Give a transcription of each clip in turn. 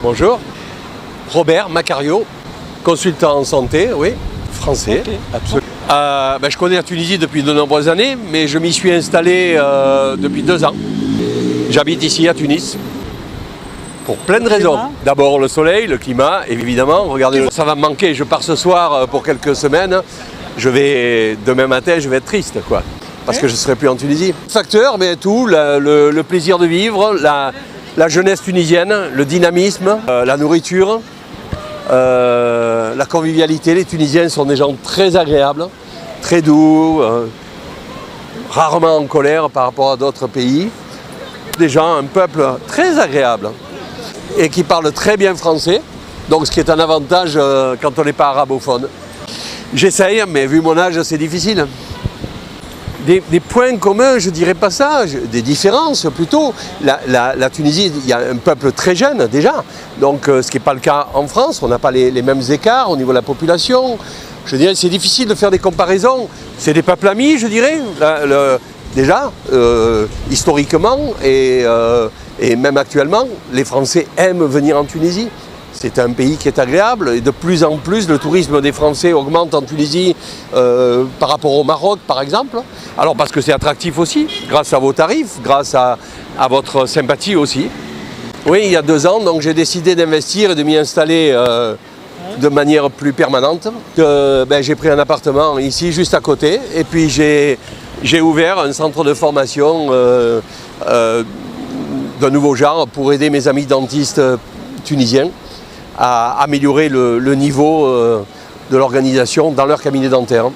Bonjour, Robert Macario, consultant en santé, oui, français, Okay. absolument. Je connais la Tunisie depuis de nombreuses années, mais je m'y suis installé depuis 2 ans. J'habite ici à Tunis, pour plein de raisons. D'abord le soleil, le climat, évidemment. Regardez, ça va me manquer, je pars ce soir pour quelques semaines. Demain matin, je vais être triste, quoi. Parce que je ne serai plus en Tunisie. Facteur, mais tout, le plaisir de vivre, la jeunesse tunisienne, le dynamisme, la nourriture, la convivialité. Les Tunisiens sont des gens très agréables, très doux, rarement en colère par rapport à d'autres pays. Des gens, un peuple très agréable et qui parle très bien français, donc ce qui est un avantage quand on n'est pas arabophone. J'essaye, mais vu mon âge, c'est difficile. Des points communs, je dirais pas ça, des différences plutôt. La Tunisie, il y a un peuple très jeune déjà, donc ce qui n'est pas le cas en France, on n'a pas les mêmes écarts au niveau de la population. Je dirais c'est difficile de faire des comparaisons. C'est des peuples amis, je dirais, déjà, historiquement et même actuellement, les Français aiment venir en Tunisie. C'est un pays qui est agréable et de plus en plus le tourisme des Français augmente en Tunisie par rapport au Maroc par exemple. Alors parce que c'est attractif aussi, grâce à vos tarifs, grâce à votre sympathie aussi. Oui, il y a 2 ans, donc j'ai décidé d'investir et de m'y installer de manière plus permanente. J'ai pris un appartement ici juste à côté et puis j'ai ouvert un centre de formation d'un nouveau genre pour aider mes amis dentistes tunisiens à améliorer le niveau de l'organisation dans leur cabinet dentaire.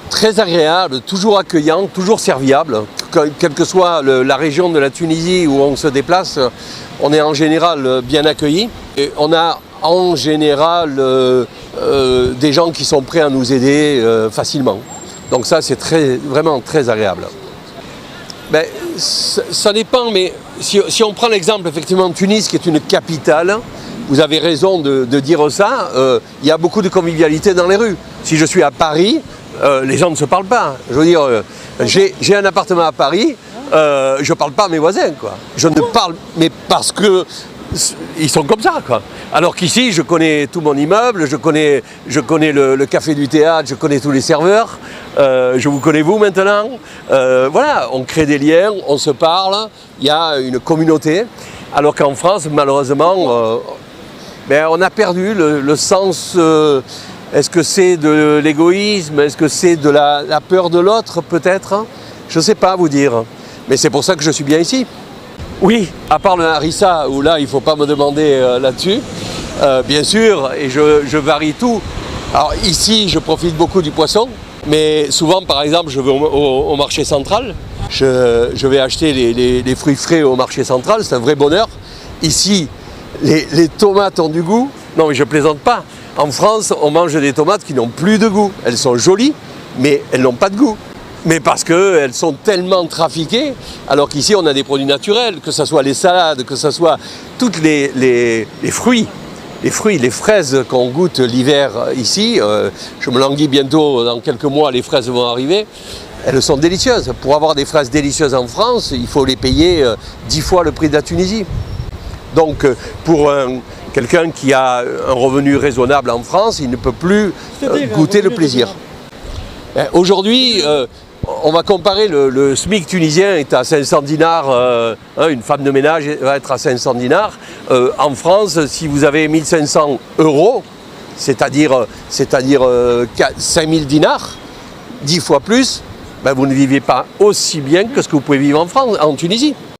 Très agréable, toujours accueillant, toujours serviable. Quelle que soit la région de la Tunisie où on se déplace, on est en général bien accueilli. Et on a en général des gens qui sont prêts à nous aider facilement. Donc ça, c'est vraiment très agréable. Ça dépend, mais si on prend l'exemple effectivement de Tunis, qui est une capitale, vous avez raison de dire ça, il y a beaucoup de convivialité dans les rues. Si je suis à Paris, les gens ne se parlent pas. Je veux dire, j'ai un appartement à Paris, je ne parle pas à mes voisins, quoi. Je ne parle, mais parce que ils sont comme ça, quoi. Alors qu'ici, je connais tout mon immeuble, je connais le café du théâtre, je connais tous les serveurs, je vous connais vous maintenant. Voilà, on crée des liens, on se parle, il y a une communauté. Alors qu'en France, malheureusement, on a perdu le sens. Est-ce que c'est de l'égoïsme? Est-ce que c'est de la peur de l'autre, peut-être? Je ne sais pas vous dire. Mais c'est pour ça que je suis bien ici. Oui, à part le harissa, où là, il ne faut pas me demander là-dessus. Bien sûr, et je varie tout. Alors ici, je profite beaucoup du poisson. Mais souvent, par exemple, je vais au marché central. Je vais acheter les fruits frais au marché central. C'est un vrai bonheur. Ici, les tomates ont du goût. Non, mais je ne plaisante pas. En France, on mange des tomates qui n'ont plus de goût. Elles sont jolies, mais elles n'ont pas de goût. Mais parce qu'elles sont tellement trafiquées, alors qu'ici, on a des produits naturels, que ce soit les salades, que ce soit tous les fruits. Les fraises qu'on goûte l'hiver ici, je me languis bientôt, dans quelques mois, les fraises vont arriver. Elles sont délicieuses. Pour avoir des fraises délicieuses en France, il faut les payer 10 fois le prix de la Tunisie. Donc pour quelqu'un qui a un revenu raisonnable en France, il ne peut plus goûter le plaisir. Aujourd'hui, on va comparer, le SMIC tunisien est à 500 dinars, une femme de ménage va être à 500 dinars. En France, si vous avez 1500 €, c'est-à-dire 5000 dinars, 10 fois plus, vous ne vivez pas aussi bien que ce que vous pouvez vivre en France, en Tunisie.